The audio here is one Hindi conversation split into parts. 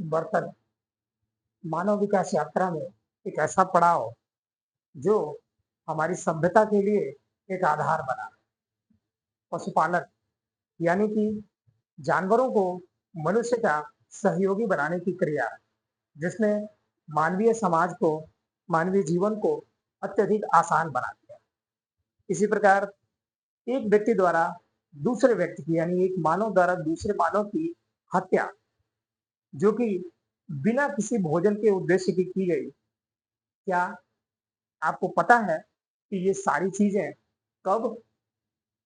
बर्तन मानव विकास यात्रा में एक ऐसा पड़ाव जो हमारी सभ्यता के लिए एक आधार बना। पशुपालन यानी कि जानवरों को मनुष्य का सहयोगी बनाने की क्रिया, जिसने मानवीय समाज को, मानवीय जीवन को अत्यधिक आसान बना दिया। इसी प्रकार एक व्यक्ति द्वारा दूसरे व्यक्ति की यानी एक मानव द्वारा दूसरे मानव की हत्या, जो कि बिना किसी भोजन के उद्देश्य की गई, क्या आपको पता है कि ये सारी चीजें कब,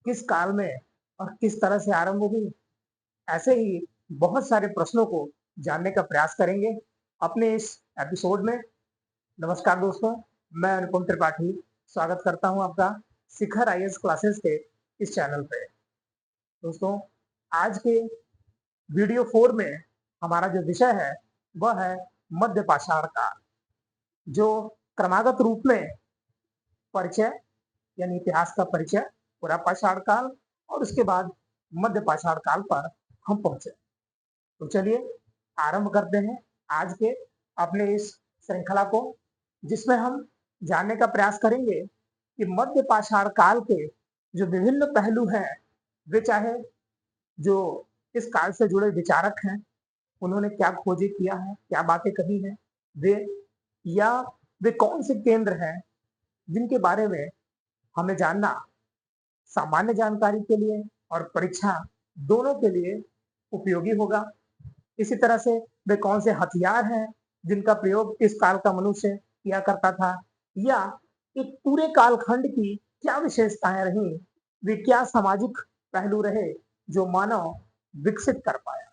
किस काल में और किस तरह से आरंभ हुई? ऐसे ही बहुत सारे प्रश्नों को जानने का प्रयास करेंगे अपने इस एपिसोड में। नमस्कार दोस्तों, मैं अनुपम त्रिपाठी स्वागत करता हूं आपका शिखर आईएएस क्लासेस के इस चैनल पे। दोस्तों, आज के वीडियो 4 में हमारा जो विषय है वह है मध्य पाषाण काल, जो क्रमागत रूप में परिचय यानी इतिहास का परिचय, पूरा पाषाण काल और उसके बाद मध्य पाषाण काल पर हम पहुंचे। तो चलिए आरंभ करते हैं आज के अपने इस श्रृंखला को, जिसमें हम जानने का प्रयास करेंगे कि मध्य पाषाण काल के जो विभिन्न पहलू हैं, वे चाहे जो इस काल से जुड़े विचारक हैं उन्होंने क्या खोजें किया है, क्या बातें कही हैं, वे या वे कौन से केंद्र हैं जिनके बारे में हमें जानना सामान्य जानकारी के लिए और परीक्षा दोनों के लिए उपयोगी होगा। इसी तरह से वे कौन से हथियार हैं जिनका प्रयोग इस काल का मनुष्य किया करता था, या एक पूरे कालखंड की क्या विशेषताएं रहीं, वे क्या सामाजिक पहलू रहे जो मानव विकसित कर पाया।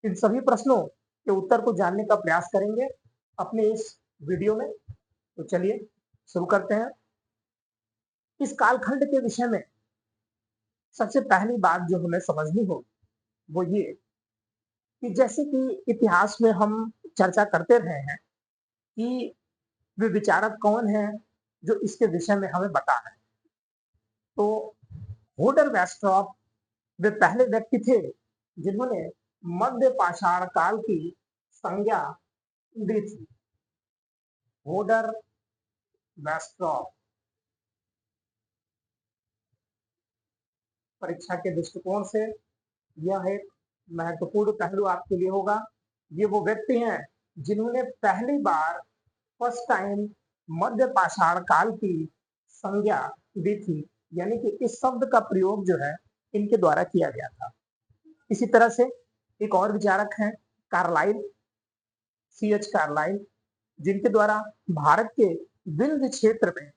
इन सभी प्रश्नों के उत्तर को जानने का प्रयास करेंगे अपने इस वीडियो में। तो चलिए शुरू करते हैं। इस कालखंड के विषय में सबसे पहली बात जो हमें समझनी होगी वो ये कि जैसे कि इतिहास में हम चर्चा करते रहे हैं कि वे विचारक कौन हैं जो इसके विषय में हमें बता रहे हैं। तो होडर वेस्ट्रॉप वे पहले व्यक्ति थे जिन्होंने मध्य पाषाण काल की संज्ञा दी थी। होडर वेस्ट्रॉप परीक्षा के दृष्टिकोण से यह एक महत्वपूर्ण पहलू आपके लिए होगा। ये वो व्यक्ति हैं जिन्होंने पहली बार फर्स्ट टाइम मध्य पाषाण काल की संज्ञा दी थी, यानी कि इस शब्द का प्रयोग जो है इनके द्वारा किया गया था। इसी तरह से एक और विचारक हैं कार्लाइल, सीएच कार्लाइल, जिनके द्वारा भारत के विंध्य क्षेत्र में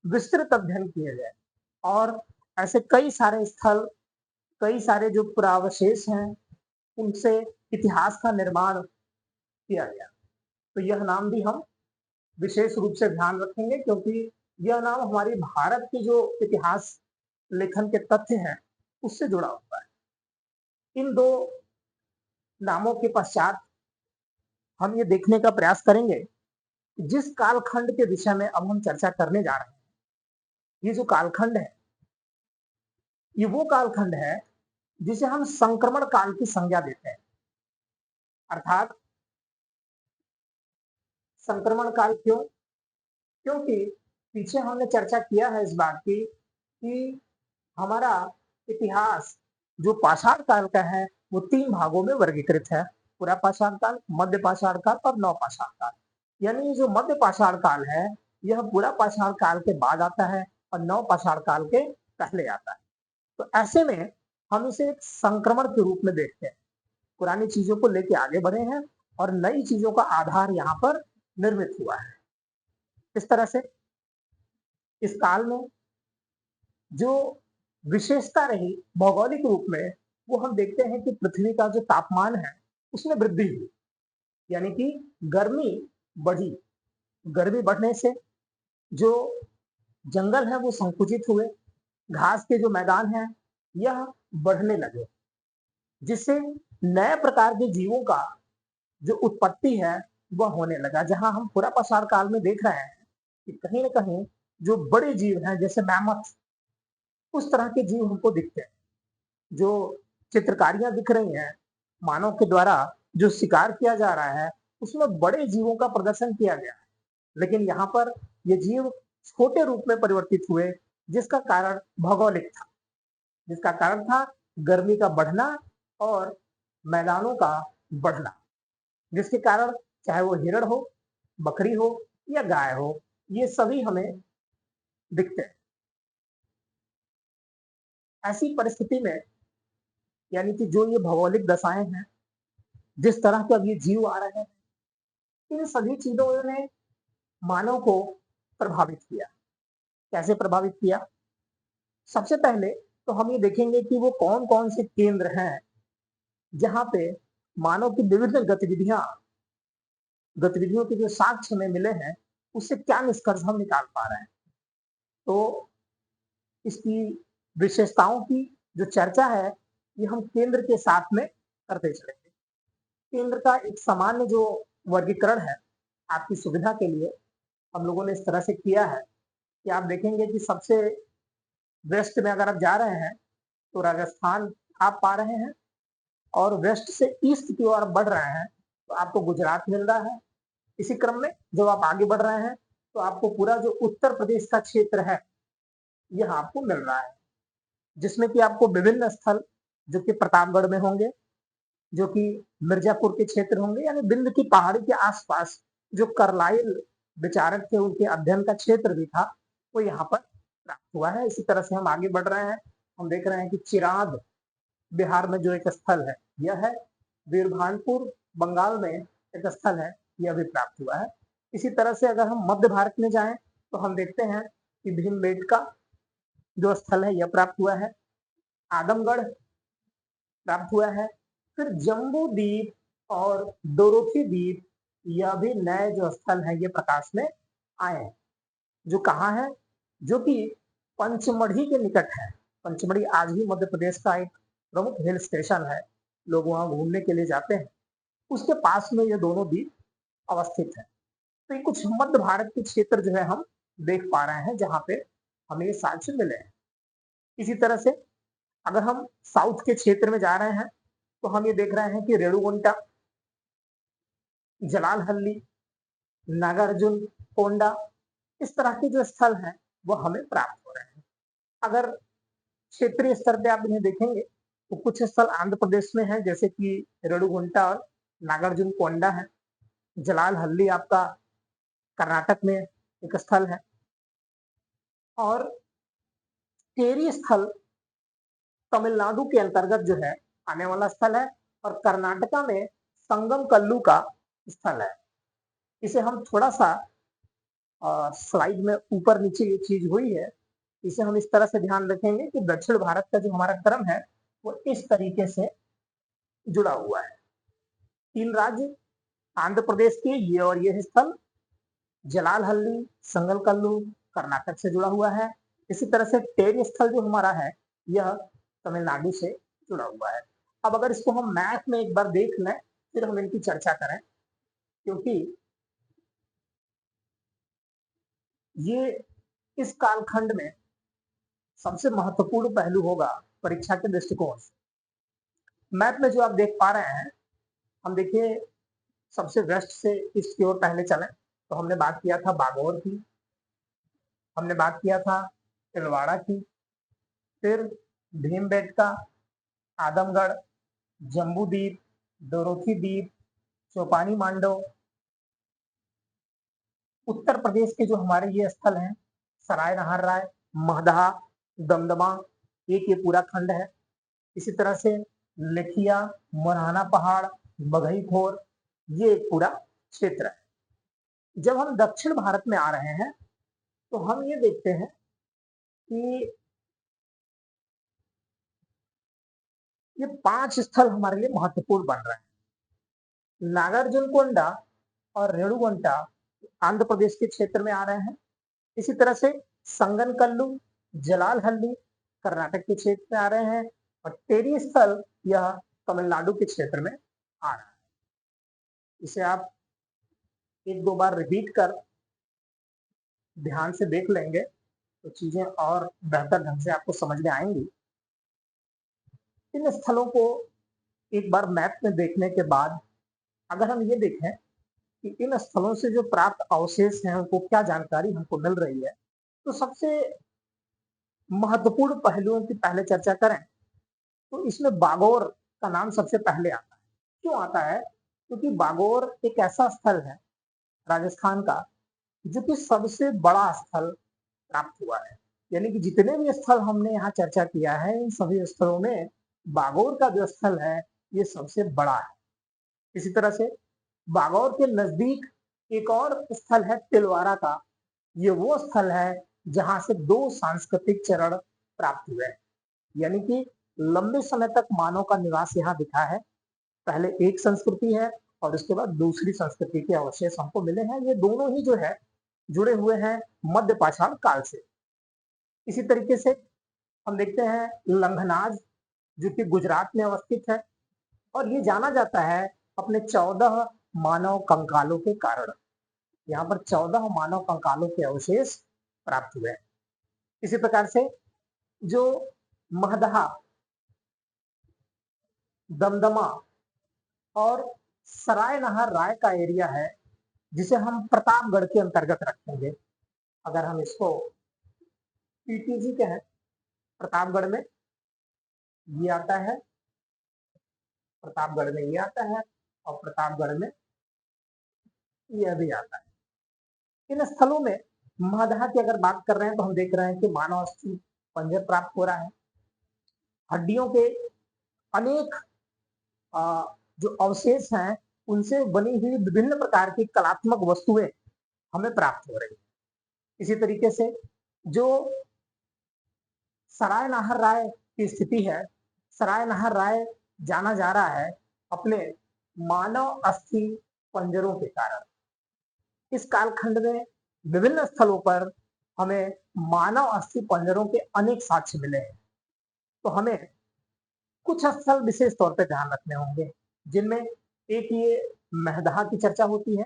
विस्तृत अध्ययन किए गए और ऐसे कई सारे स्थल, कई सारे जो पुरावशेष हैं उनसे इतिहास का निर्माण किया गया। तो यह नाम भी हम विशेष रूप से ध्यान रखेंगे, क्योंकि यह नाम हमारी भारत के जो इतिहास लेखन के तथ्य हैं उससे जुड़ा हुआ है। इन दो नामों के पश्चात हम ये देखने का प्रयास करेंगे कि जिस कालखंड के विषय में अब हम चर्चा करने जा रहे हैं, ये जो कालखंड है ये वो कालखंड है जिसे हम संक्रमण काल की संज्ञा देते हैं। अर्थात संक्रमण काल क्यों? क्योंकि पीछे हमने चर्चा किया है इस बात की कि हमारा इतिहास जो पाषाण काल का है वो 3 भागों में वर्गीकृत है, पूरा पाषाण काल, मध्य पाषाण काल और नव पाषाण काल। यानी जो मध्य पाषाण काल है यह पूरा पाषाण काल के बाद आता है और नव पाषाण काल के पहले आता है। तो ऐसे में हम इसे एक संक्रमण के रूप में देखते हैं। पुरानी चीजों को लेके आगे बढ़े हैं और नई चीजों का आधार यहाँ पर निर्मित हुआ है। इस तरह से इस काल में जो विशेषता रही भौगोलिक रूप में, वो हम देखते हैं कि पृथ्वी का जो तापमान है उसमें वृद्धि हुई, यानी कि गर्मी बढ़ी। गर्मी बढ़ने से जो जंगल है वो संकुचित हुए, घास के जो मैदान हैं यह बढ़ने लगे, जिससे नए प्रकार के जीवों का जो उत्पत्ति है वह होने लगा। जहां हम पूरा पाषाण काल में देख रहे हैं कि कहीं ना कहीं जो बड़े जीव हैं जैसे मैमथ, उस तरह के जीव हमको दिखते हैं। जो चित्रकारियां दिख रही हैं मानव के द्वारा जो शिकार किया जा रहा है उसमें बड़े जीवों का प्रदर्शन किया गया है, लेकिन यहाँ पर ये जीव छोटे रूप में परिवर्तित हुए, जिसका कारण भौगोलिक था, जिसका कारण था गर्मी का बढ़ना और मैदानों का बढ़ना, जिसके कारण चाहे वो हिरण हो, बकरी हो या गाय हो, ये सभी हमें दिखते हैं। ऐसी परिस्थिति में यानी कि जो ये भौगोलिक दशाएं हैं, जिस तरह के अब ये जीव आ रहे हैं, इन सभी चीजों ने मानव को प्रभावित किया। कैसे प्रभावित किया? सबसे पहले तो हम ये देखेंगे कि वो कौन-कौन से केंद्र हैं, जहाँ पे मानव की विभिन्न गतिविधियों के जो साक्ष्य हमें मिले हैं, उससे क्या निष्कर्ष हम निकाल पा रहे हैं। तो इसकी विशेषताओं की जो चर्चा है, ये हम केंद्र के साथ में करते चलेंगे। केंद्र का एक सामान्य जो वर्गीकरण है, आपकी सुविधा के लिए हम लोगों ने इस तरह से किया है कि आप देखेंगे कि सबसे वेस्ट में अगर आप जा रहे हैं, तो राजस्थान आप पा रहे हैं और वेस्ट से ईस्ट की ओर बढ़ रहे हैं, तो आपको गुजरात मिल रहा है। इसी क्रम में जब आप आगे बढ़ रहे हैं, तो आपको पूरा जो उत्तर प्रदेश का क्षेत्र है, यह आपको मिल रहा है, जिसमें कि आपको विभिन्न स्थल जो कि प्रतापगढ़ में होंगे, जो कि मिर्जापुर के क्षेत्र होंगे, यानी विंध्य की पहाड़ी के आसपास जो कार्लाइल विचारक थे, उनके अध्ययन का क्षेत्र भी था, वो यहाँ पर प्राप्त हुआ है। इसी तरह से हम आगे बढ़ रहे हैं, हम देख रहे हैं कि चिराग बिहार में जो एक स्थल है, यह है। वीरभानपुर बंगाल में एक स्थल है, यह भी प्राप्त हुआ है। इसी तरह से अगर हम मध्य भारत में जाएं, तो हम देखते हैं कि भीमबेटका जो स्थल है, यह प्राप्त हुआ है। आदमगढ़ प्राप्त हुआ है। फिर जम्बू द्वीप और डोरोथी द्वीप, यह भी नए जो स्थल है, ये प्रकाश में आए हैं। जो कहाँ है? जो कि पंचमढ़ी के निकट है। पंचमढ़ी आज भी मध्य प्रदेश का एक प्रमुख हिल स्टेशन है, लोग वहां घूमने के लिए जाते हैं। उसके पास में ये दोनों द्वीप अवस्थित है। तो ये कुछ मध्य भारत के क्षेत्र जो है हम देख पा रहे हैं, जहाँ पे हमें ये साक्ष्य मिले हैं। इसी तरह से अगर हम साउथ के क्षेत्र में जा रहे हैं, तो हम ये देख रहे हैं कि रेणुगुंटा, जलालहल्ली, नागार्जुन कोंडा, इस तरह के जो स्थल हैं, वो हमें प्राप्त हो रहे हैं। अगर क्षेत्रीय स्तर पे आप इन्हें देखेंगे, तो कुछ स्थल आंध्र प्रदेश में है, जैसे कि रेणुगुंटा और नागार्जुन कोंडा है। जलालहल्ली आपका कर्नाटक में एक स्थल है, और टेरी स्थल तमिलनाडु के अंतर्गत जो है आने वाला स्थल है, और कर्नाटका में संगम कल्लू का स्थल है। इसे हम थोड़ा सा स्लाइड में ऊपर नीचे ये चीज हुई है, इसे हम इस तरह से ध्यान रखेंगे कि दक्षिण भारत का जो हमारा क्रम है, वो इस तरीके से जुड़ा हुआ है। 3 राज्य आंध्र प्रदेश के ये और ये स्थल, जलालहल्ली, संगलकल्लू कर्नाटक से जुड़ा हुआ है। इसी तरह से टेरी स्थल जो हमारा है, यह तमिलनाडु से जुड़ा हुआ है। अब अगर इसको हम मैप में एक बार देख लें, फिर हम इनकी चर्चा करें, क्योंकि ये इस कालखंड में सबसे महत्वपूर्ण पहलू होगा परीक्षा के दृष्टिकोण से। मैप में जो आप देख पा रहे हैं, हम देखिए सबसे वेस्ट से ईस्ट की ओर पहले चलें, तो हमने बात किया था बागोर की, हमने बात किया था तिलवाड़ा की, फिर भीमबेटका, आदमगढ़, जम्बूद्वीप, डोरोथी द्वीप, चौपानी मांडो। उत्तर प्रदेश के जो हमारे ये स्थल हैं, सराय नहार, महदहा, दमदमा, एक ये पूरा खंड है। इसी तरह से लेखिया, मुरहाना पहाड़, बघई खोर, ये एक पूरा क्षेत्र है। जब हम दक्षिण भारत में आ रहे हैं, तो हम ये देखते हैं कि ये 5 स्थल हमारे लिए महत्वपूर्ण बन रहे हैं। नागार्जुनकोंडा और रेणुगुंटा आंध्र प्रदेश के क्षेत्र में आ रहे हैं। इसी तरह से संगनकल्लू, जलालहल्ली कर्नाटक के क्षेत्र में आ रहे हैं, और टेरी स्थल यह तमिलनाडु के क्षेत्र में आ रहा है। इसे आप 1-2 बार रिपीट कर ध्यान से देख लेंगे, तो चीजें और बेहतर ढंग से आपको समझ में आएंगी। इन स्थलों को एक बार मैप में देखने के बाद अगर हम ये देखें कि इन स्थलों से जो प्राप्त अवशेष हैं उनको क्या जानकारी हमको मिल रही है, तो सबसे महत्वपूर्ण पहलुओं की पहले चर्चा करें तो इसमें बागौर का नाम सबसे पहले आता है। क्यों आता है? क्योंकि बागौर एक ऐसा स्थल है राजस्थान का जो कि सबसे बड़ा स्थल प्राप्त हुआ है। यानी कि जितने भी स्थल हमने यहाँ चर्चा किया है इन सभी स्थलों में बागौर का जो स्थल है ये सबसे बड़ा है। इसी तरह से बागौर के नजदीक एक और स्थल है तिलवारा का। ये वो स्थल है जहां से दो सांस्कृतिक चरण प्राप्त हुए हैं। यानी कि लंबे समय तक मानव का निवास यहाँ दिखा है। पहले एक संस्कृति है और उसके बाद दूसरी संस्कृति के अवशेष हमको मिले हैं। ये दोनों ही जो है जुड़े हुए हैं मध्य पाषाण काल से। इसी तरीके से हम देखते हैं लंघनाज जो कि गुजरात में अवस्थित है और ये जाना जाता है अपने 14 मानव कंकालों के कारण। यहाँ पर 14 मानव कंकालों के अवशेष प्राप्त हुए हैं। इसी प्रकार से जो महदहा, दमदमा और सराय नहर राय का एरिया है जिसे हम प्रतापगढ़ के अंतर्गत रखेंगे। अगर हम इसको पीटीजी कहें, प्रतापगढ़ में ये आता है, प्रतापगढ़ में ये आता है और प्रतापगढ़ में ये भी आता है। इन स्थलों में महदहा की अगर बात कर रहे हैं तो हम देख रहे हैं कि मानव अस्थि पंजर प्राप्त हो रहा है। हड्डियों के अनेक जो अवशेष हैं उनसे बनी हुई विभिन्न प्रकार की कलात्मक वस्तुएं हमें प्राप्त हो रही है। इसी तरीके से जो सराय नाहर राय की स्थिति है, सराय नाहर राय जाना जा रहा है अपने मानव अस्थि पंजरों के कारण। इस कालखंड में विभिन्न स्थलों पर हमें मानव अस्थि पंजरों के अनेक साक्ष्य मिले हैं। तो हमें कुछ स्थल विशेष तौर पे ध्यान रखने होंगे जिनमें एक ये महदहा की चर्चा होती है,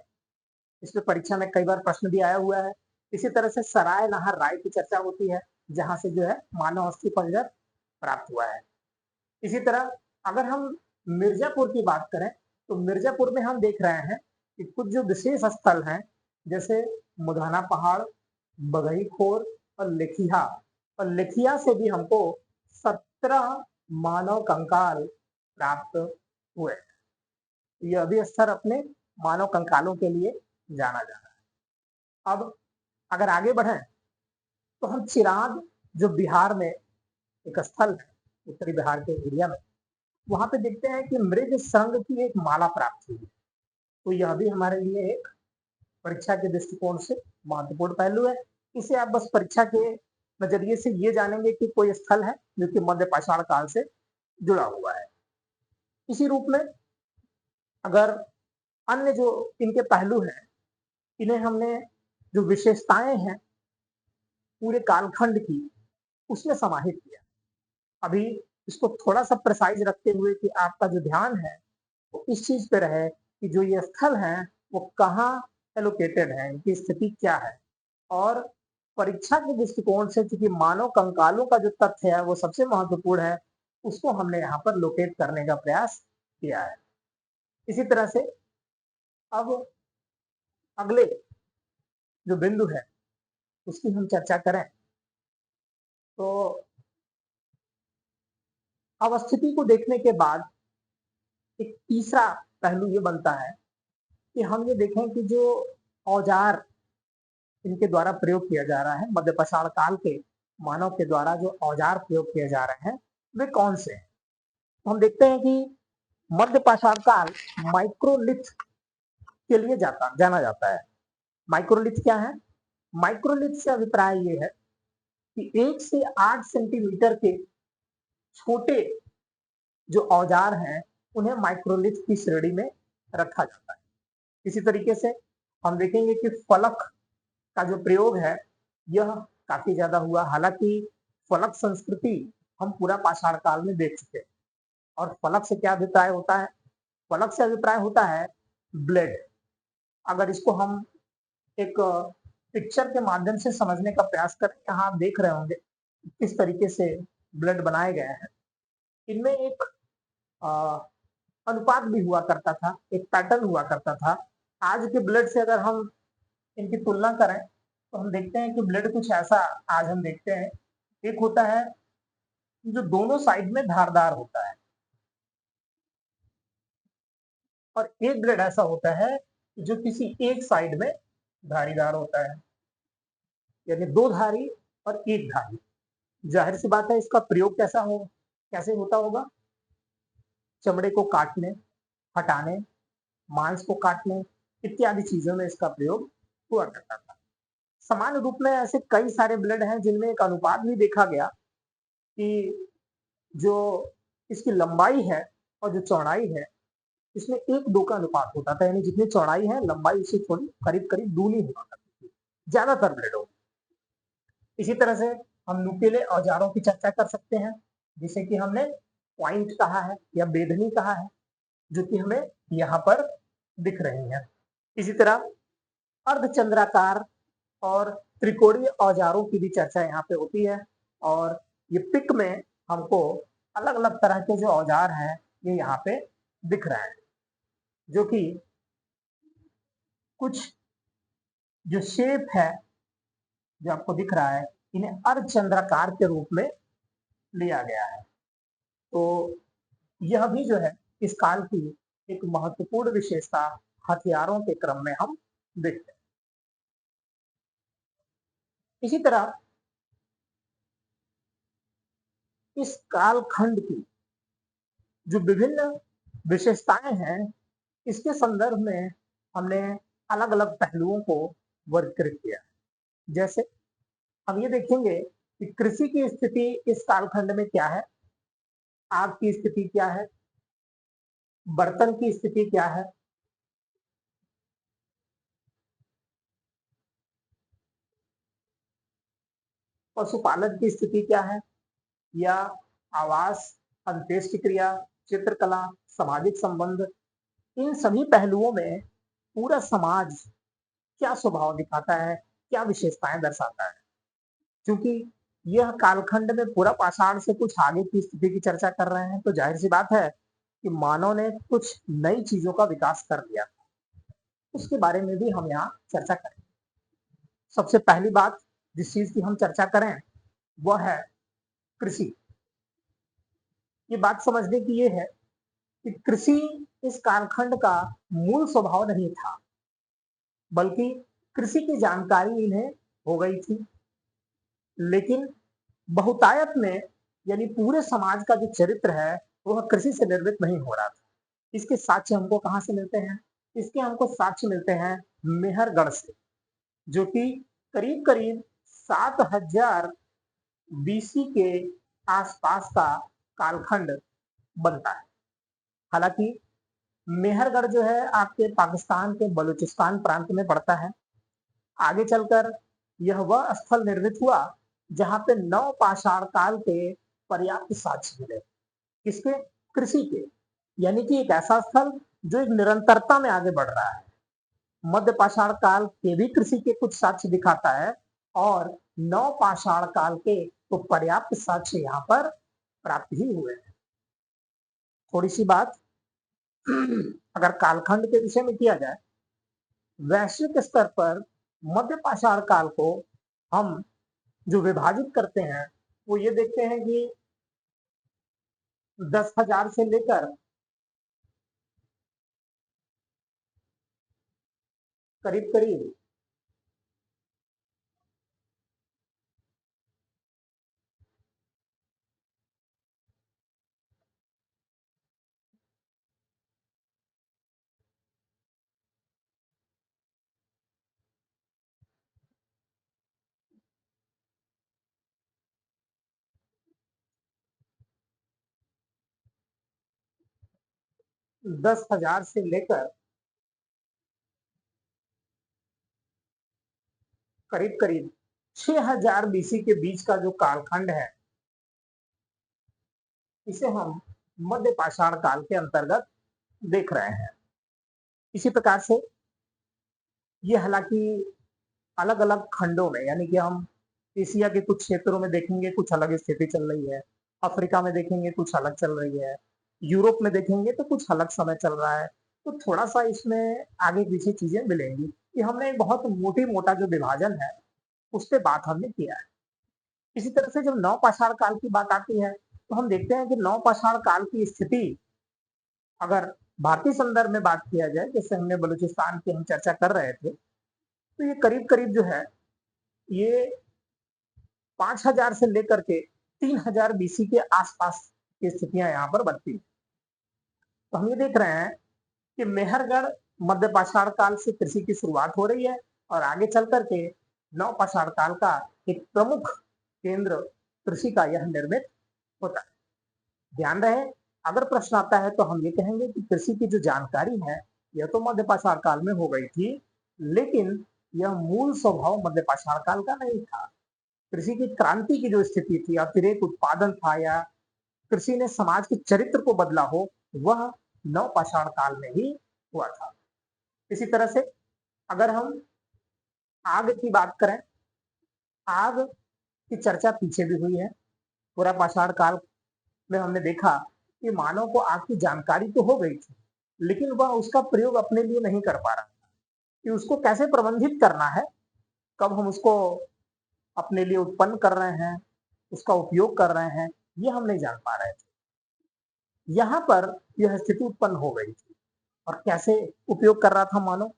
इसमें परीक्षा में कई बार प्रश्न भी आया हुआ है। इसी तरह से सराय नाहर राय की चर्चा होती है जहां से जो है मानव अस्थि पंजर प्राप्त हुआ है। इसी तरह अगर हम मिर्जापुर की बात करें तो मिर्जापुर में हम देख रहे हैं कि कुछ जो विशेष स्थल हैं जैसे मुधाना पहाड़, बगही खोर और लेखिया, और लेखिया से भी हमको 17 मानव कंकाल प्राप्त हुए। यह भी स्तर अपने मानव कंकालों के लिए जाना जा रहा है। अब अगर आगे बढ़ें तो हम चिराग जो बिहार में एक स्थल है, उत्तरी बिहार के एरिया में, वहां पे देखते हैं कि मृग संघ की एक माला प्राप्त हुई है। तो यह भी हमारे लिए एक परीक्षा के दृष्टिकोण से महत्वपूर्ण पहलू है। इसे आप बस परीक्षा के नजरिए से ये जानेंगे कि कोई स्थल है जो कि मध्य पाषाण काल से जुड़ा हुआ है। इसी रूप में अगर अन्य जो इनके पहलू हैं, इन्हें हमने जो विशेषताएं हैं पूरे कालखंड की उसमें समाहित किया। अभी इसको थोड़ा सा प्रिसाइज रखते हुए कि आपका जो ध्यान है वो इस चीज पे रहे कि जो ये स्थल हैं वो कहाँ एलोकेटेड है, इनकी स्थिति क्या है। और परीक्षा के दृष्टिकोण से चूंकि मानव कंकालों का जो तथ्य है वो सबसे महत्वपूर्ण है, उसको हमने यहाँ पर लोकेट करने का प्रयास किया है। इसी तरह से अब अगले जो बिंदु है उसकी हम चर्चा करें तो अवस्थिति को देखने के बाद एक तीसरा पहलू ये बनता है कि हम ये देखें कि जो औजार इनके द्वारा प्रयोग किया जा रहा है, मध्य पाषाण काल के मानव के द्वारा जो औजार प्रयोग किए जा रहे हैं वे कौन से हैं। तो हम देखते हैं कि मध्य पाषाण काल माइक्रोलिथ के लिए जाना जाता है। माइक्रोलिथ क्या है? माइक्रोलिथ से अभिप्राय ये है कि 1 से 8 सेंटीमीटर के छोटे जो औजार हैं उन्हें माइक्रोलिथ की श्रेणी में रखा जाता है। इसी तरीके से हम देखेंगे कि फलक का जो प्रयोग है यह काफी ज्यादा हुआ। हालांकि फलक संस्कृति हम पूरा पाषाण काल में देख चुके हैं। और फलक से क्या अभिप्राय होता है? फलक से अभिप्राय होता है ब्लेड। अगर इसको हम एक पिक्चर के माध्यम से समझने का प्रयास करें, यहाँ आप देख रहे होंगे किस तरीके से ब्लेड बनाए गए हैं। इनमें एक अनुपात भी हुआ करता था, एक पैटर्न हुआ करता था। आज के ब्लड से अगर हम इनकी तुलना करें तो हम देखते हैं कि ब्लड कुछ ऐसा आज हम देखते हैं। एक होता है जो दोनों साइड में धारदार होता है और एक ब्लड ऐसा होता है जो किसी एक साइड में धारीदार होता है, यानी दो धारी और एक धारी। जाहिर सी बात है इसका प्रयोग कैसे होता होगा? चमड़े को काटने, हटाने, मांस को काटने इत्यादि चीजों में इसका प्रयोग हुआ करता था। समान रूप में ऐसे कई सारे ब्लड हैं जिनमें एक अनुपात भी देखा गया कि जो इसकी लंबाई है और जो चौड़ाई है इसमें 1:2 का अनुपात होता था, यानी जितनी चौड़ाई है लंबाई उससे थोड़ी करीब करीब दूनी हुआ करती थी ज्यादातर ब्लडों में। इसी तरह से हम नुकीले औजारों की चर्चा कर सकते हैं, जिसे कि हमने पॉइंट कहा है या बेधनी कहा है, जो कि हमें यहाँ पर दिख रही है। इसी तरह अर्धचंद्राकार और त्रिकोणीय औजारों की भी चर्चा यहाँ पे होती है और ये पिक में हमको अलग अलग तरह के जो औजार हैं ये यहाँ पे दिख रहे हैं, जो कि कुछ जो शेप है जो आपको दिख रहा है इन्हें अर्धचंद्राकार के रूप में लिया गया है। तो यह भी जो है इस काल की एक महत्वपूर्ण विशेषता हथियारों के क्रम में हम देखते हैं। इसी तरह इस कालखंड की जो विभिन्न विशेषताएं हैं इसके संदर्भ में हमने अलग अलग पहलुओं को वर्गीकृत किया। जैसे हम ये देखेंगे कि कृषि की स्थिति इस कालखंड में क्या है, आग की स्थिति क्या है, बर्तन की स्थिति क्या है, पशुपालन की स्थिति क्या है, या आवास, अंत्येष्टि क्रिया, चित्रकला, सामाजिक संबंध, इन सभी पहलुओं में पूरा समाज क्या स्वभाव दिखाता है, क्या विशेषताएं दर्शाता है। क्योंकि यह कालखंड में पूरा पाषाण से कुछ आगे की स्थिति की चर्चा कर रहे हैं, तो जाहिर सी बात है कि मानव ने कुछ नई चीजों का विकास कर लिया, उसके बारे में भी हम यहाँ चर्चा करें। सबसे पहली बात जिस चीज की हम चर्चा करें वह है कृषि। ये बात समझने की ये है कि कृषि इस कालखंड का मूल स्वभाव नहीं था, बल्कि कृषि की जानकारी इन्हें हो गई थी, लेकिन बहुतायत में यानी पूरे समाज का जो चरित्र है वह कृषि से निर्मित नहीं हो रहा था। इसके साक्ष्य हमको कहाँ से मिलते हैं? इसके हमको साक्ष्य मिलते हैं मेहरगढ़ से, जो कि करीब करीब 7000 बीसी के आसपास का कालखंड बनता है। हालांकि मेहरगढ़ जो है आपके पाकिस्तान के बलूचिस्तान प्रांत में पड़ता है। आगे चलकर यह वह स्थल निर्मित हुआ जहां पे नवपाषाण काल के पर्याप्त साक्ष्य मिले। किसके? कृषि के। यानी कि एक ऐसा स्थल जो एक निरंतरता में आगे बढ़ रहा है। मध्य पाषाण काल के भी कृषि के कुछ साक्ष्य दिखाता है और नवपाषाण काल के तो पर्याप्त साक्ष्य यहाँ पर प्राप्त ही हुए हैं। थोड़ी सी बात अगर कालखंड के विषय में किया जाए, वैश्विक स्तर पर मध्य पाषाण काल को हम जो विभाजित करते हैं वो ये देखते हैं कि 10,000 से लेकर करीब करीब 10,000 से लेकर करीब करीब 6,000 बीसी के बीच का जो कालखंड है इसे हम मध्य पाषाण काल के अंतर्गत देख रहे हैं। इसी प्रकार से ये हालांकि अलग अलग खंडों में, यानी कि हम एशिया के कुछ क्षेत्रों में देखेंगे कुछ अलग स्थिति चल रही है, अफ्रीका में देखेंगे कुछ अलग चल रही है, यूरोप में देखेंगे तो कुछ अलग समय चल रहा है। तो थोड़ा-सा इसमें आगे-पीछे चीज़ें मिलेंगी कि हमने एक बहुत मोटी-मोटा जो विभाजन है, उस पे बात हमने किया है। इसी तरह से जब नवपाषाण काल की बात आती है, तो हम देखते हैं कि नवपाषाण काल की स्थिति अगर भारतीय संदर्भ में बात किया जाए, जैसे हमने बलूचिस्तान की हम चर्चा कर रहे थे, तो ये करीब-करीब जो है, ये 5000 से लेकर के 3000 बीसी के आसपास की स्थितियाँ यहाँ पर बनती हैं। तो हम ये देख रहे हैं कि मेहरगढ़ मध्यपाषाण काल से कृषि की शुरुआत हो रही है और आगे चल करके नवपाषाण काल का एक प्रमुख केंद्र कृषि का यह निर्मित होता है। ध्यान रहे, अगर प्रश्न आता है तो हम ये कहेंगे कि कृषि की जो जानकारी है, यह तो मध्यपाषाण काल में हो गई थी, लेकिन यह मूल स्वभाव मध्यपाषाण काल का नहीं था। कृषि की क्रांति की जो स्थिति थी, अतिरेक उत्पादन था या कृषि ने समाज के चरित्र को बदला हो, वह नवपाषाण काल में ही हुआ था। इसी तरह से अगर हम आग की बात करें, आग की चर्चा पीछे भी हुई है। पूरा पाषाण काल में हमने देखा कि मानव को आग की जानकारी तो हो गई थी, लेकिन वह उसका प्रयोग अपने लिए नहीं कर पा रहा था कि उसको कैसे प्रबंधित करना है, कब हम उसको अपने लिए उत्पन्न कर रहे हैं, उसका उपयोग कर रहे हैं, ये हम नहीं जान पा रहे थे। यहाँ पर यह स्थिति उत्पन्न हो गई थी और कैसे उपयोग कर रहा था मानव?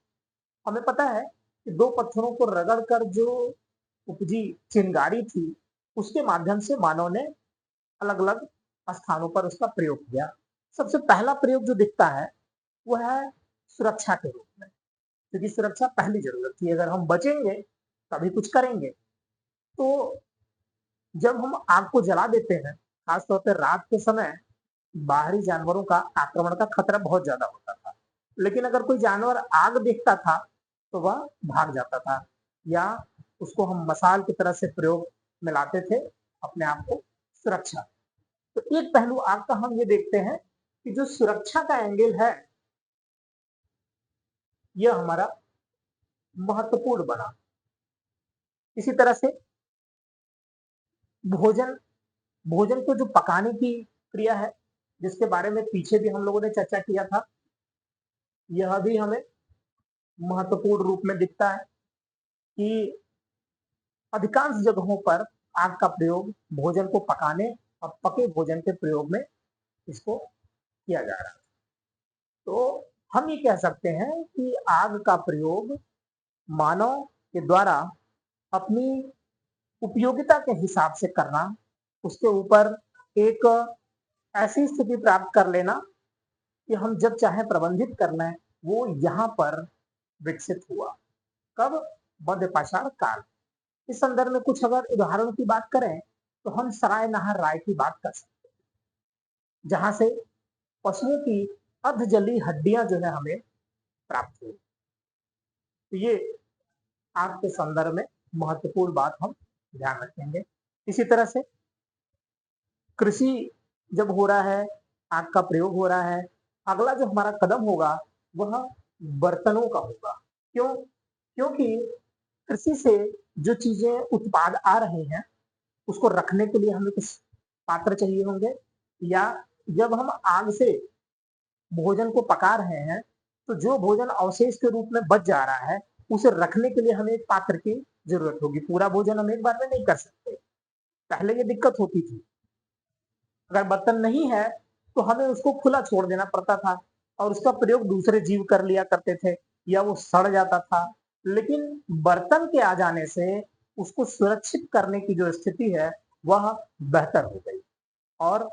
हमें पता है कि 2 पत्थरों को रगड़ कर जो उपजी चिंगारी थी, उसके माध्यम से मानव ने अलग-अलग स्थानों पर उसका प्रयोग किया। सबसे पहला प्रयोग जो दिखता है, वो है सुरक्षा के रूप में, क्योंकि सुरक्षा पहली ज़रूरत थी, अगर हम बचेंगे, तभी कुछ करेंगे। तो जब हम आग को जला देते हैं, खास तौर पे रात के समय, बाहरी जानवरों का आक्रमण का खतरा बहुत ज़्यादा होता था। लेकिन अगर कोई जानवर आग देखता था, तो वह भाग जाता था या उसको हम मसाल की तरह से प्रयोग में लाते थे, अपने आप को सुरक्षा। तो एक पहलू आग का हम ये देखते हैं कि जो सुरक्षा का एंगल है, यह हमारा महत्वपूर्ण बना। इसी तरह से भोजन भोजन को जो पकाने की क्रिया है, जिसके बारे में पीछे भी हम लोगों ने चर्चा किया था, यह भी हमें महत्वपूर्ण रूप में दिखता है कि अधिकांश जगहों पर आग का प्रयोग भोजन को पकाने और पके भोजन के प्रयोग में इसको किया जा रहा है। तो हम ये कह सकते हैं कि आग का प्रयोग मानव के द्वारा अपनी उपयोगिता के हिसाब से करना, उसके ऊपर एक ऐसी स्थिति प्राप्त कर लेना कि हम जब चाहे प्रबंधित कर लें, वो यहाँ पर विकसित हुआ। कब? मध्यपाषाण काल। इस संदर्भ में कुछ अगर उदाहरणों की बात करें, तो हम सराय नहर राय की बात कर सकते हैं, जहाँ से पशुओं की अर्ध जली हड्डियां जो है हमें प्राप्त हुई। तो ये आग के संदर्भ में महत्वपूर्ण बात हम ध्यान रखेंगे। इसी तरह से कृषि जब हो रहा है, आग का प्रयोग हो रहा है, अगला जो हमारा कदम होगा, वह बर्तनों का होगा। क्यों? क्योंकि कृषि से जो चीजें उत्पाद आ रहे हैं, उसको रखने के लिए हमें कुछ पात्र चाहिए होंगे या जब हम आग से भोजन को पका रहे हैं, तो जो भोजन अवशेष के रूप में बच जा रहा है, उसे रखने के लिए हमें एक पात्र की जरूरत होगी। पूरा भोजन हम एक बार में नहीं कर सकते। पहले ये दिक्कत होती थी। अगर बर्तन नहीं है, तो हमें उसको खुला छोड़ देना पड़ता था और उसका प्रयोग दूसरे जीव कर लिया करते थे या वो सड़ जाता था। लेकिन बर्तन के आ जाने से उसको सुरक्षित करने की जो स्थिति है, वह बेहतर हो गई। और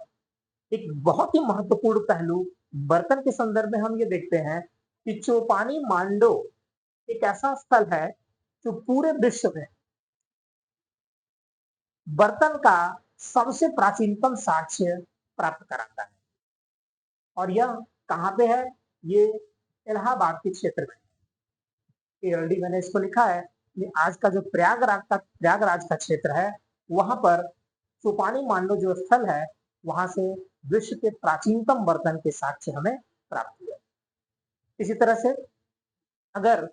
एक बहुत ही महत्वपूर्ण पहलू बर्तन के संदर्भ में हम ये देखते हैं कि चौपानी मांडो एक ऐसा स्थल है जो पूरे विश्व में बर्तन का सबसे प्राचीनतम साक्ष्य प्राप्त कराता है और यह कहाँ पे है? ये इलाहाबाद के क्षेत्र में। ऑलरेडी मैंने इसको लिखा है कि आज का जो प्रयागराज का क्षेत्र है, वहां पर चौपानी मांडो जो स्थल है, वहां से विश्व के प्राचीनतम बर्तन के साक्ष्य हमें प्राप्त हुए। इसी तरह से अगर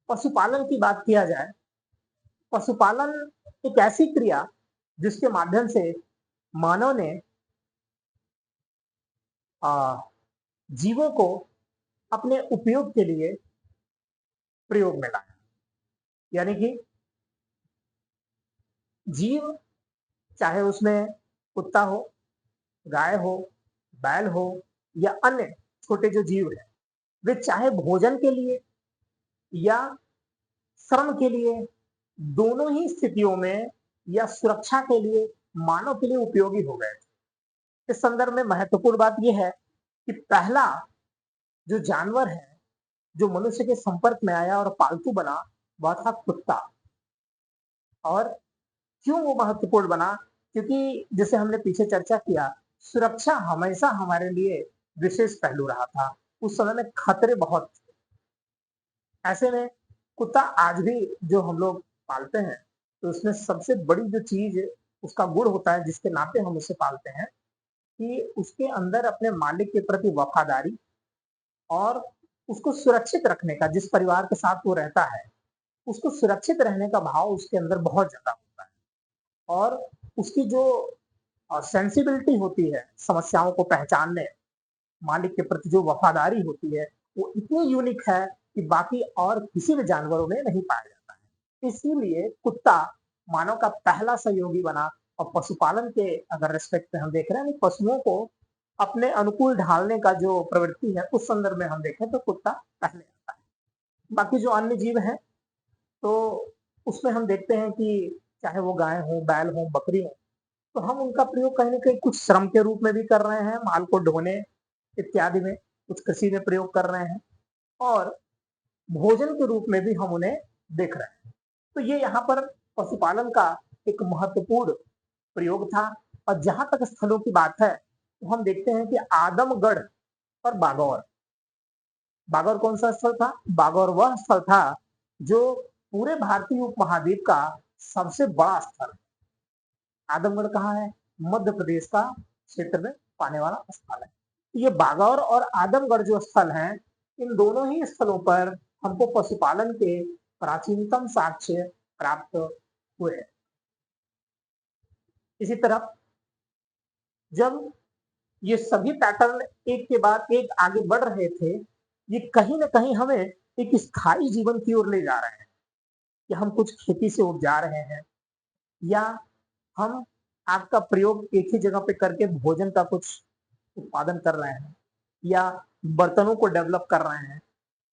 पशुपालन की बात किया जाए, पशुपालन एक ऐसी क्रिया जिसके माध्यम से मानव ने आ, जीवों को अपने उपयोग के लिए प्रयोग में लाया। यानी कि जीव, चाहे उसमें कुत्ता हो, गाय हो, बैल हो या अन्य छोटे जो जीव हैं, वे चाहे भोजन के लिए या श्रम के लिए, दोनों ही स्थितियों में या सुरक्षा के लिए मानव के लिए उपयोगी हो गए। इस संदर्भ में महत्वपूर्ण बात यह है कि पहला जो जानवर है जो मनुष्य के संपर्क में आया और पालतू बना, वह था कुत्ता। और क्यों वो महत्वपूर्ण बना? क्योंकि जैसे हमने पीछे चर्चा किया, सुरक्षा हमेशा हमारे लिए विशेष पहलू रहा था। उस समय में खतरे बहुत थे। ऐसे में कुत्ता आज भी जो हम लोग पालते हैं, तो उसमें सबसे बड़ी जो चीज उसका गुण होता है, जिसके नाते हम उसे पालते हैं, कि उसके अंदर अपने मालिक के प्रति वफादारी और उसको सुरक्षित रखने का, जिस परिवार के साथ वो रहता है उसको सुरक्षित रहने का भाव उसके अंदर बहुत ज्यादा होता है। और उसकी जो सेंसिबिलिटी होती है समस्याओं को पहचानने, मालिक के प्रति जो वफादारी होती है, वो इतनी यूनिक है कि बाकी और किसी भी जानवरों में नहीं पाया जाता है। इसीलिए कुत्ता मानव का पहला सहयोगी बना। और पशुपालन के अगर रेस्पेक्ट में हम देख रहे हैं, पशुओं को अपने अनुकूल ढालने का जो प्रवृत्ति है, उस संदर्भ में हम देखें तो कुत्ता पहले आता है। बाकी जो अन्य जीव हैं, तो उसमें हम देखते हैं कि चाहे वो गाय हो, बैल हो, बकरी हो, तो हम उनका प्रयोग कहीं न कहीं कुछ श्रम के रूप में भी कर रहे हैं, माल को ढोने इत्यादि में, कुछ कृषि में प्रयोग कर रहे हैं, और भोजन के रूप में भी हम उन्हें देख रहे हैं। तो ये यहाँ पर पशुपालन का एक महत्वपूर्ण प्रयोग था। और जहां तक स्थलों की बात है, तो हम देखते हैं कि आदमगढ़ और बागौर, बागौर कौन सा स्थल था? बागौर वह स्थल था जो पूरे भारतीय उपमहाद्वीप का सबसे बड़ा स्थल है। आदमगढ़ कहाँ है? मध्य प्रदेश का क्षेत्र में पाने वाला स्थल है। ये बागौर और आदमगढ़ जो स्थल हैं, इन दोनों ही स्थलों पर हमको पशुपालन के प्राचीनतम साक्ष्य प्राप्त हुए। इसी तरह जब ये सभी पैटर्न एक के बाद एक आगे बढ़ रहे थे, ये कहीं ना कहीं हमें एक स्थायी जीवन की ओर ले जा रहे हैं, कि हम कुछ खेती से उपजा रहे हैं, या हम आग का प्रयोग एक ही जगह पे करके भोजन का कुछ उत्पादन कर रहे हैं, या बर्तनों को डेवलप कर रहे हैं।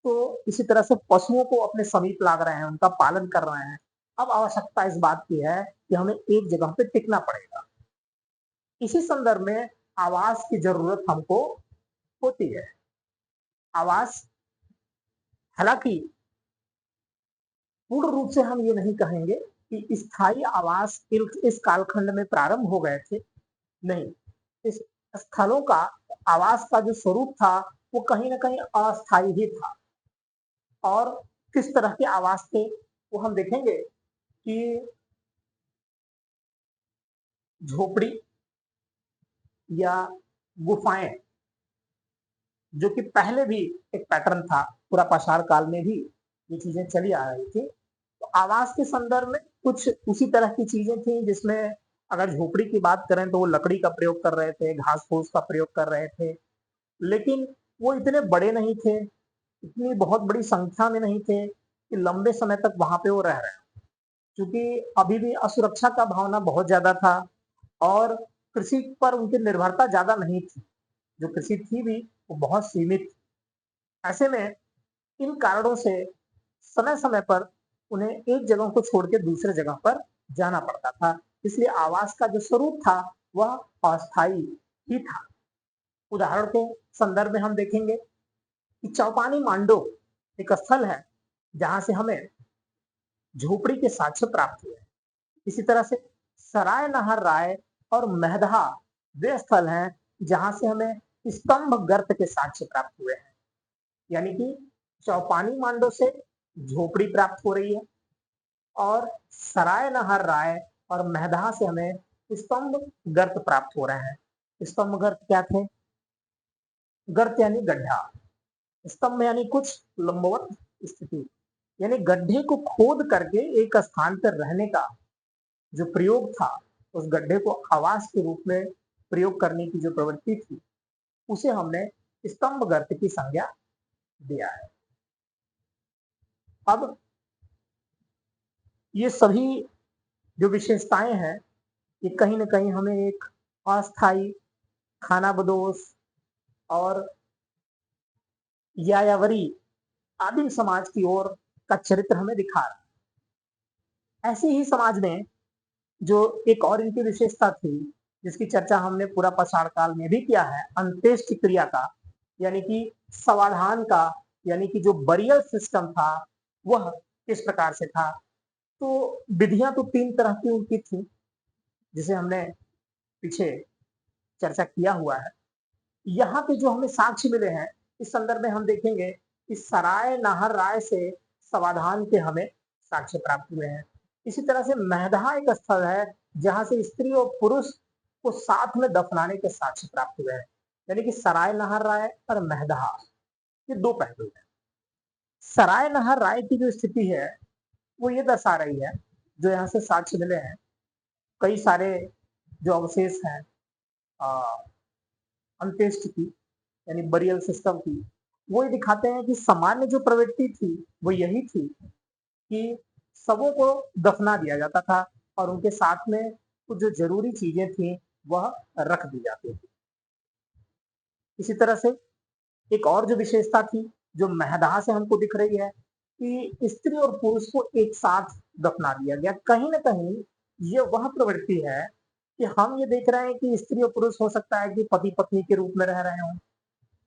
तो इसी तरह से पशुओं को अपने समीप लाग रहे हैं, उनका पालन कर रहे हैं। अब आवश्यकता इस बात की है कि हमें एक जगह पे टिकना पड़ेगा। इसी संदर्भ में आवास की जरूरत हमको होती है। आवास, हालांकि पूर्ण रूप से हम ये नहीं कहेंगे कि स्थायी आवास इस कालखंड में प्रारंभ हो गए थे, नहीं। इस स्थलों का, आवास का जो स्वरूप था, वो कहीं ना कहीं अस्थायी ही था। और किस तरह के आवास थे वो हम देखेंगे कि झोपड़ी या गुफाएं, जो कि पहले भी एक पैटर्न था, पूरा पाषाण काल में भी ये चीजें चली आ रही थी। तो आवास के संदर्भ में कुछ उसी तरह की चीजें थी, जिसमें अगर झोपड़ी की बात करें तो वो लकड़ी का प्रयोग कर रहे थे, घास फूस का प्रयोग कर रहे थे, लेकिन वो इतने बड़े नहीं थे, इतनी बहुत बड़ी संख्या में नहीं थे कि लंबे समय तक वहां पे वो रह रहे हैं। क्योंकि अभी भी असुरक्षा का भावना बहुत ज्यादा था, और कृषि पर उनकी निर्भरता ज्यादा नहीं थी, जो कृषि थी भी वो बहुत सीमित थी। ऐसे में इन कारणों से समय समय पर उन्हें एक जगह को छोड़ के दूसरे जगह पर जाना पड़ता था। इसलिए आवास का जो स्वरूप था वह अस्थायी ही था। उदाहरण के संदर्भ में हम देखेंगे कि चौपानी मांडो एक स्थल है जहां से हमें झोपड़ी के साक्ष्य प्राप्त हुए। इसी तरह से सराय नहर राय और मेहदहा वे स्थल हैं जहां से हमें स्तंभ गर्त के साक्ष्य प्राप्त हुए हैं। यानी कि चौपानी मांडो से झोपड़ी प्राप्त हो रही है, और सराय नहर राय और मेहदहा से हमें स्तंभ गर्त प्राप्त हो रहे हैं। स्तंभ गर्त क्या थे? गर्त यानी गड्ढा, स्तंभ यानी कुछ लंबवत स्थिति, यानी गड्ढे को खोद करके एक स्थान पर रहने का जो प्रयोग था, उस गड्ढे को आवास के रूप में प्रयोग करने की जो प्रवृत्ति थी, उसे हमने स्तंभ गर्त की संज्ञा दिया है। अब ये सभी जो विशेषताएं हैं, ये कहीं न कहीं हमें एक अस्थायी, खानाबदोश और यायावरी आदिम समाज की ओर का चरित्र हमें दिखा रहा है। ऐसे ही समाज में जो एक और इनकी विशेषता थी, जिसकी चर्चा हमने पूरा पाषाण काल में भी किया है, अंत्येष्टि क्रिया का, यानी कि समाधान का, यानी कि जो बरियल सिस्टम था, वह किस प्रकार से था। तो विधियां तो 3 तरह की उनकी थी, जिसे हमने पीछे चर्चा किया हुआ है। यहाँ पे जो हमें साक्ष्य मिले हैं, इस संदर्भ में हम देखेंगे कि सराय नाहर राय से समाधान के हमें साक्ष्य प्राप्त हुए हैं। इसी तरह से महदहा एक स्थल है जहां से स्त्री और पुरुष को साथ में दफनाने के साक्ष्य प्राप्त हुए हैं। यानी कि सराय नाहर राय और महदहा, ये 2 पहलू हैं। सराय नाहर राय की जो स्थिति है, वो ये दर्शा रही है, जो यहाँ से साक्ष्य मिले हैं, कई सारे जो अवशेष हैं अंत्येष्टि की, यानी बरियल सिस्टम की, वो ये दिखाते हैं कि सामान्य जो प्रवृत्ति थी वो यही थी कि सबों को दफना दिया जाता था और उनके साथ में कुछ जो जरूरी चीजें थी वह रख दी जाती थी। इसी तरह से एक और जो विशेषता थी जो महदाह से हमको दिख रही है कि स्त्री और पुरुष को एक साथ दफना दिया गया। कहीं ना कहीं ये वह प्रवृत्ति है कि हम ये देख रहे हैं कि स्त्री और पुरुष हो सकता है कि पति पत्नी के रूप में रह रहे हों,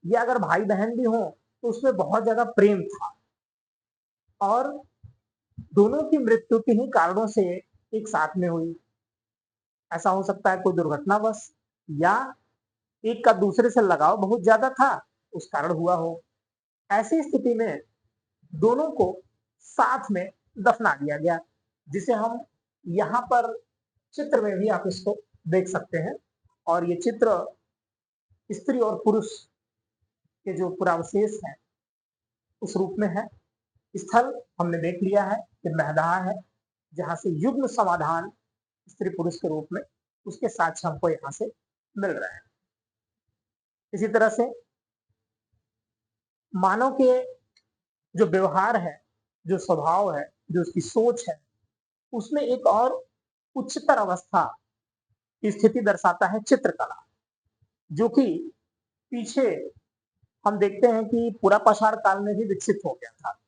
या अगर भाई बहन भी हो तो उसमें बहुत ज्यादा प्रेम था और दोनों की मृत्यु किन्हीं कारणों से एक साथ में हुई। ऐसा हो सकता है कोई दुर्घटनावश, या एक का दूसरे से लगाव बहुत ज्यादा था, उस कारण हुआ हो। ऐसी स्थिति में दोनों को साथ में दफना दिया गया, जिसे हम यहाँ पर चित्र में भी आप इसको देख सकते हैं। और ये चित्र स्त्री और पुरुष के जो पुरावशेष हैं उस रूप में है। स्थल हमने देख लिया है कि महदहा है, जहां से युग्म समाधान स्त्री पुरुष के रूप में उसके साक्ष्य हमको यहाँ से मिल रहे हैं। इसी तरह से मानव के जो व्यवहार है, जो स्वभाव है, जो उसकी सोच है, उसमें एक और उच्चतर अवस्था की स्थिति दर्शाता है चित्रकला, जो कि पीछे हम देखते हैं कि पूरा पाषाण काल में भी विकसित हो गया था।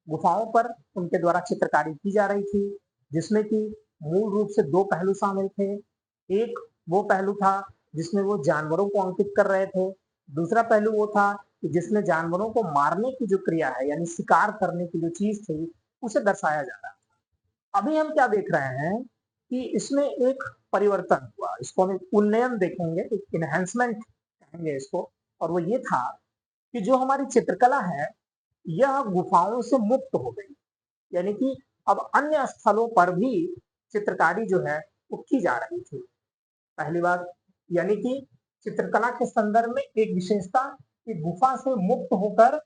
गुफाओं पर उनके द्वारा चित्रकारी की जा रही थी, जिसमें कि मूल रूप से 2 पहलू शामिल थे। एक वो पहलू था जिसमें वो जानवरों को अंकित कर रहे थे, दूसरा पहलू वो था कि जिसमें जानवरों को मारने की जो क्रिया है, यानी शिकार करने की जो चीज थी, उसे दर्शाया जा रहा था। अभी हम क्या देख रहे हैं कि इसमें एक परिवर्तन हुआ, इसको हम एक उन्नयन देखेंगे, एक इनहेंसमेंट कहेंगे इसको। और वो ये था कि जो हमारी चित्रकला है, यह गुफाओं से मुक्त हो गई। यानी कि अब अन्य स्थलों पर भी चित्रकारी जो है वो की जा रही थी। पहली बात, यानी कि चित्रकला के संदर्भ में एक विशेषता कि गुफा से मुक्त होकर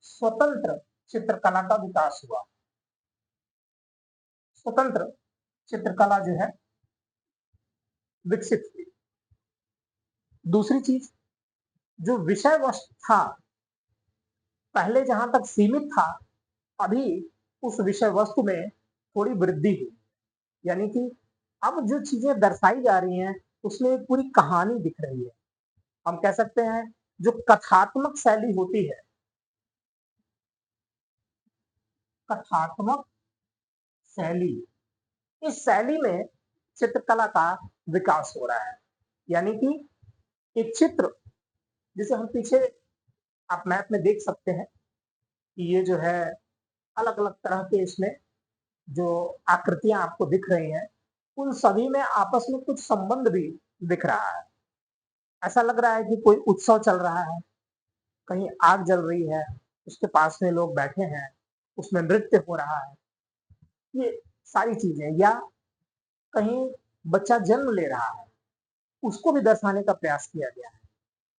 स्वतंत्र चित्रकला का विकास हुआ। स्वतंत्र चित्रकला जो है विकसित हुई। दूसरी चीज, जो विषय वस्तु था पहले जहां तक सीमित था, अभी उस विषय वस्तु में थोड़ी वृद्धि हुई। यानी कि अब जो चीजें दर्शाई जा रही हैं उसमें एक पूरी कहानी दिख रही है। हम कह सकते हैं जो कथात्मक शैली होती है, कथात्मक शैली, इस शैली में चित्रकला का विकास हो रहा है। यानी कि एक चित्र, जिसे हम पीछे आप मैप में देख सकते हैं कि ये जो है अलग अलग तरह के इसमें जो आकृतियां आपको दिख रही हैं, उन सभी में आपस में कुछ संबंध भी दिख रहा है। ऐसा लग रहा है कि कोई उत्सव चल रहा है, कहीं आग जल रही है, उसके पास में लोग बैठे हैं, उसमें नृत्य हो रहा है, ये सारी चीजें, या कहीं बच्चा जन्म ले रहा है, उसको भी दर्शाने का प्रयास किया गया है।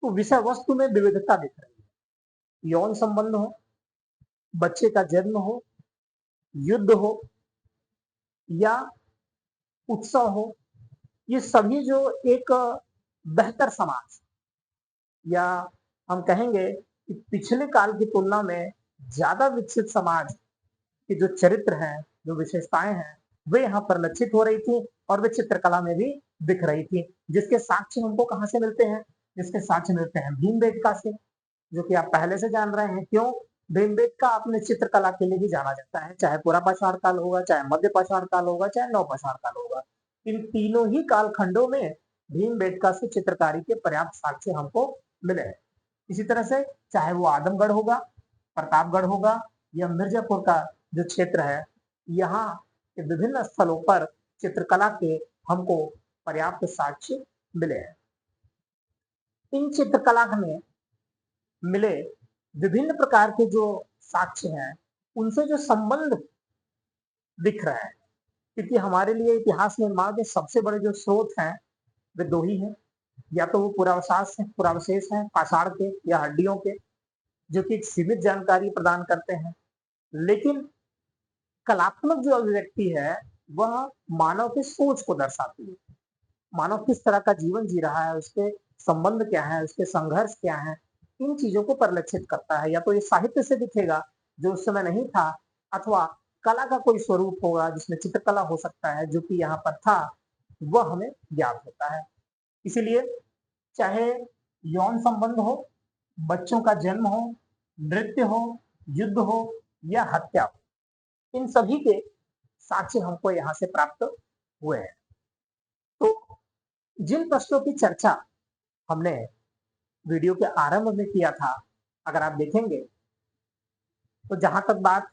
तो विषय वस्तु में विविधता दिख रही है। यौन संबंध हो, बच्चे का जन्म हो, युद्ध हो, या उत्सव हो, ये सभी जो एक बेहतर समाज, या हम कहेंगे कि पिछले काल की तुलना में ज़्यादा विकसित समाज के जो चरित्र हैं, जो विशेषताएँ हैं, वे यहाँ परिलक्षित हो रही थी और वे चित्रकला में भी दिख रही थी। जिसके साक्ष्य हमको कहाँ से मिलते हैं? जिसके साक्ष्य मिलते हैं भीमबेटका से, जो कि आप पहले से जान रहे हैं। क्यों? भीमबेटका अपने चित्रकला के लिए भी जाना जाता है, चाहे पुरापाषाण काल होगा, चाहे मध्यपाषाण काल होगा, चाहे नवपाषाण काल होगा। इन तीनों ही कालखंडों में भीमबेटका से चित्रकारी के पर्याप्त साक्ष्य हमको मिले हैं। इसी तरह से चाहे वो आदमगढ़ होगा, प्रतापगढ़ होगा या मिर्जापुर का जो क्षेत्र है, यहाँ के विभिन्न स्थलों पर चित्रकला के हमको पर्याप्त साक्ष्य मिले हैं। इन चित्रकला में मिले विभिन्न प्रकार के जो साक्ष्य हैं, उनसे जो संबंध दिख रहा है, क्योंकि हमारे लिए इतिहास निर्माण के सबसे बड़े जो स्रोत हैं, वे 2 ही हैं। या तो वो पुरावशेष हैं पाषाण के या हड्डियों के, जो कि एक सीमित जानकारी प्रदान करते हैं। लेकिन कलात्मक जो अभिव्यक्ति है, वह मानव की सोच को दर्शाती है। मानव किस तरह का जीवन जी रहा है, उसके संबंध क्या है, उसके संघर्ष क्या है, इन चीजों को परिलक्षित करता है। या तो ये साहित्य से दिखेगा, जो उस समय नहीं था, अथवा कला का कोई स्वरूप होगा जिसमें चित्रकला हो सकता है, जो कि यहाँ पर था, वह हमें ज्ञात होता है। इसीलिए चाहे यौन संबंध हो, बच्चों का जन्म हो, नृत्य हो, युद्ध हो या हत्या हो, इन सभी के साक्ष्य हमको यहाँ से प्राप्त हुए हैं। तो जिन प्रश्नों की चर्चा हमने वीडियो के आरंभ में किया था, अगर आप देखेंगे तो जहां तक बात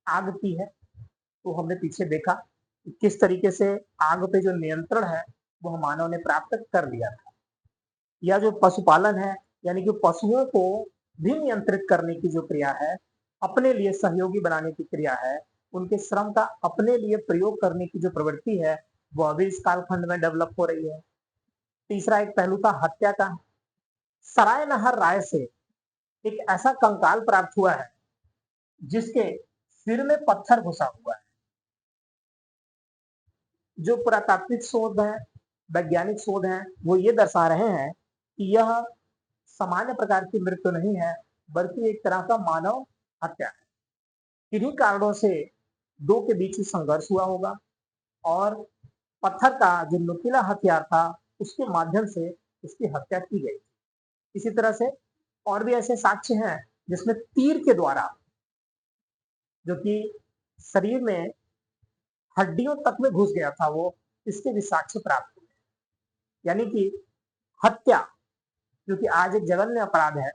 आग की है, तो हमने पीछे देखा कि किस तरीके से आग पे जो नियंत्रण है, वो मानव ने प्राप्त कर लिया था। या जो पशुपालन है, यानी कि पशुओं को भी नियंत्रित करने की जो क्रिया है, अपने लिए सहयोगी बनाने की क्रिया है, उनके श्रम का अपने लिए प्रयोग करने की जो प्रवृत्ति है, वो अभी इस कालखंड में डेवलप हो रही है। तीसरा एक पहलू था हत्या का। सराय नहर राय से एक ऐसा कंकाल प्राप्त हुआ है, जिसके सिर में पत्थर घुसा हुआ है। जो पुरातात्विक शोध है, वैज्ञानिक शोध है, वो ये दर्शा रहे हैं कि यह सामान्य प्रकार की मृत्यु नहीं है, बल्कि एक तरह का मानव हत्या है। किन्हीं कारणों से दो के बीच ही संघर्ष हुआ होगा और पत्थर का जो नुकीला हथियार था, उसके माध्यम से उसकी हत्या की गई। इसी तरह से और भी ऐसे साक्ष्य हैं जिसमें तीर के द्वारा, जो कि शरीर में हड्डियों तक में घुस गया था, वो इसके भी साक्ष्य प्राप्त हुए। यानी कि हत्या, जो कि आज एक जघन्य अपराध है,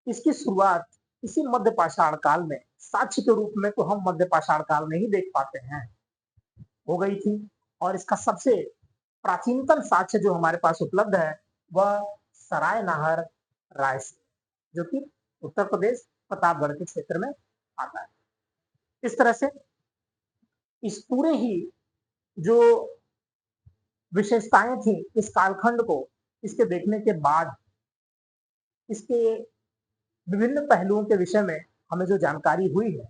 इसकी शुरुआत इसी मध्य पाषाण काल में, साक्ष्य के रूप में तो हम मध्य पाषाण काल में ही देख पाते हैं, हो गई थी। और इसका सबसे प्राचीनतम साक्ष्य जो हमारे पास उपलब्ध है, वह सराय नाहर राय से, जो कि उत्तर प्रदेश प्रतापगढ़ के क्षेत्र में आता है। इस तरह से इस पूरे ही जो विशेषताएं थी इस कालखंड को, इसके देखने के बाद इसके विभिन्न पहलुओं के विषय में हमें जो जानकारी हुई है,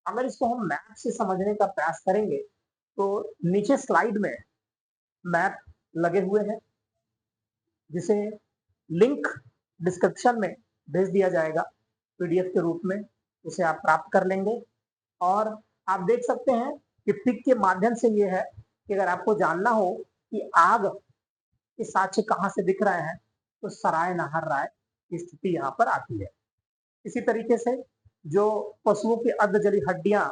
अगर इसको हम मैप से समझने का प्रयास करेंगे, तो नीचे स्लाइड में मैप लगे हुए हैं, जिसे लिंक डिस्क्रिप्शन में भेज दिया जाएगा पीडीएफ के रूप में। उसे आप प्राप्त कर लेंगे और आप देख सकते हैं कि पिक के माध्यम से ये है कि अगर आपको जानना हो कि आग के साक्ष्य कहाँ से दिख रहे हैं, तो सराय नाहर राय की स्थिति यहाँ पर आती है। इसी तरीके से जो पशुओं की अर्धजली हड्डियां,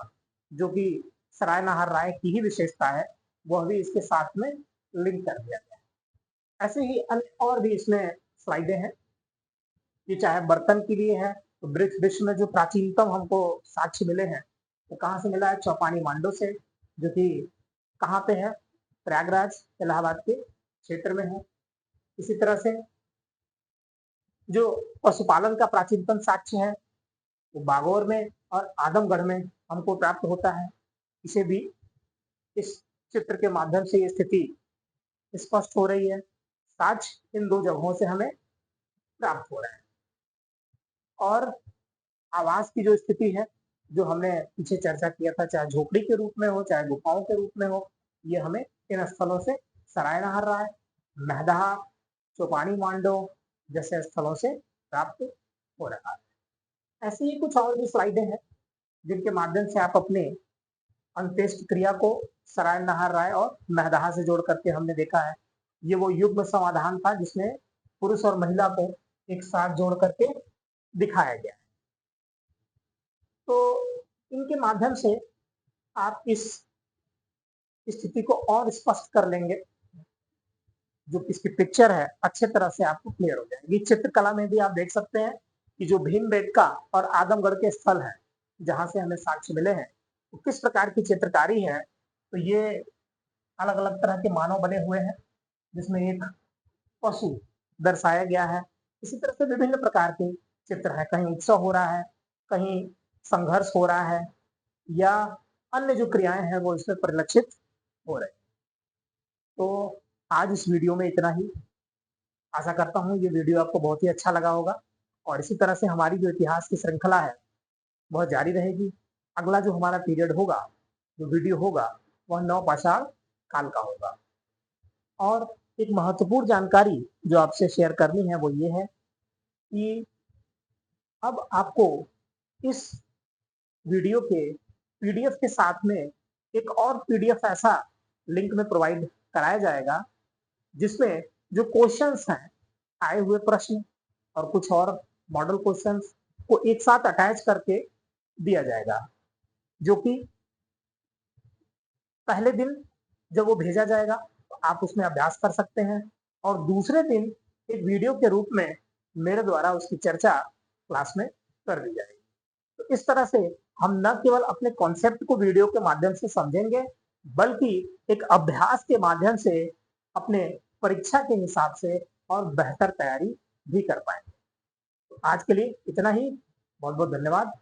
जो कि सराय नाहर राय की ही विशेषता है, वह भी इसके साथ में लिंक कर दिया गया है। ऐसे ही अन्य और भी इसमें स्लाइडें हैं। ये चाहे बर्तन के लिए है, तो विश्व में जो प्राचीनतम हमको साक्ष्य मिले हैं, वो कहाँ से मिला है? चौपानी मांडो से, जो कि कहाँ पे है? प्रयागराज इलाहाबाद के क्षेत्र में है। इसी तरह से जो पशुपालन का प्राचीनतम साक्ष्य है, वो बागौर में और आदमगढ़ में हमको प्राप्त होता है। इसे भी इस चित्र के माध्यम से ये स्थिति स्पष्ट हो रही है। साक्ष्य इन दो जगहों से हमें प्राप्त हो रहे हैं। और आवास की जो स्थिति है, जो हमने पीछे चर्चा किया था, चाहे झोपड़ी के रूप में हो, चाहे गुफाओं के रूप में हो, ये हमें इन स्थलों से सराय नाहर राय, महदहा, चौपानी मांडो, जैसे स्थलों से प्राप्त हो रहा है। ऐसी ही कुछ और भी स्लाइडें हैं जिनके माध्यम से आप अपने अंत्येष्टि क्रिया को सराय नहार राय और महदाह से जोड़ करके हमने देखा है। ये वो युग्म समाधान था जिसमें पुरुष और महिला को एक साथ जोड़ करके दिखाया गया है। तो इनके माध्यम से आप इस स्थिति को और स्पष्ट कर लेंगे। जो इसकी पिक्चर है अच्छे तरह से आपको क्लियर हो जाएगी। चित्रकला में भी आप देख सकते हैं कि जो भीमबेटका और आदमगढ़ के स्थल है जहां से हमें साक्ष्य मिले हैं, तो किस प्रकार की चित्रकारी है। तो ये अलग अलग तरह के मानव बने हुए हैं जिसमें एक पशु दर्शाया गया है। इसी तरह से विभिन्न प्रकार के चित्र है, कहीं उत्सव हो रहा है, कहीं संघर्ष हो रहा है, या अन्य जो क्रियाएं हैं वो इसमें परिलक्षित हो रही। तो आज इस वीडियो में इतना ही। आशा करता हूँ ये वीडियो आपको बहुत ही अच्छा लगा होगा और इसी तरह से हमारी जो इतिहास की श्रृंखला है वह जारी रहेगी। अगला जो हमारा पीरियड होगा, जो वीडियो होगा, वह नवपाषाण काल का होगा। और एक महत्वपूर्ण जानकारी जो आपसे शेयर करनी है वो ये है कि अब आपको इस वीडियो के पीडीएफ के साथ में एक और पीडीएफ ऐसा लिंक में प्रोवाइड कराया जाएगा जिसमें जो क्वेश्चंस हैं, आए हुए प्रश्न और कुछ और मॉडल क्वेश्चंस को एक साथ अटैच करके दिया जाएगा, जो कि पहले दिन जब वो भेजा जाएगा तो आप उसमें अभ्यास कर सकते हैं और दूसरे दिन एक वीडियो के रूप में मेरे द्वारा उसकी चर्चा क्लास में कर दी जाएगी। तो इस तरह से हम न केवल अपने कॉन्सेप्ट को वीडियो के माध्यम से समझेंगे, बल्कि एक अभ्यास के माध्यम से अपने परीक्षा के हिसाब से और बेहतर तैयारी भी कर पाएंगे। तो आज के लिए इतना ही। बहुत बहुत धन्यवाद।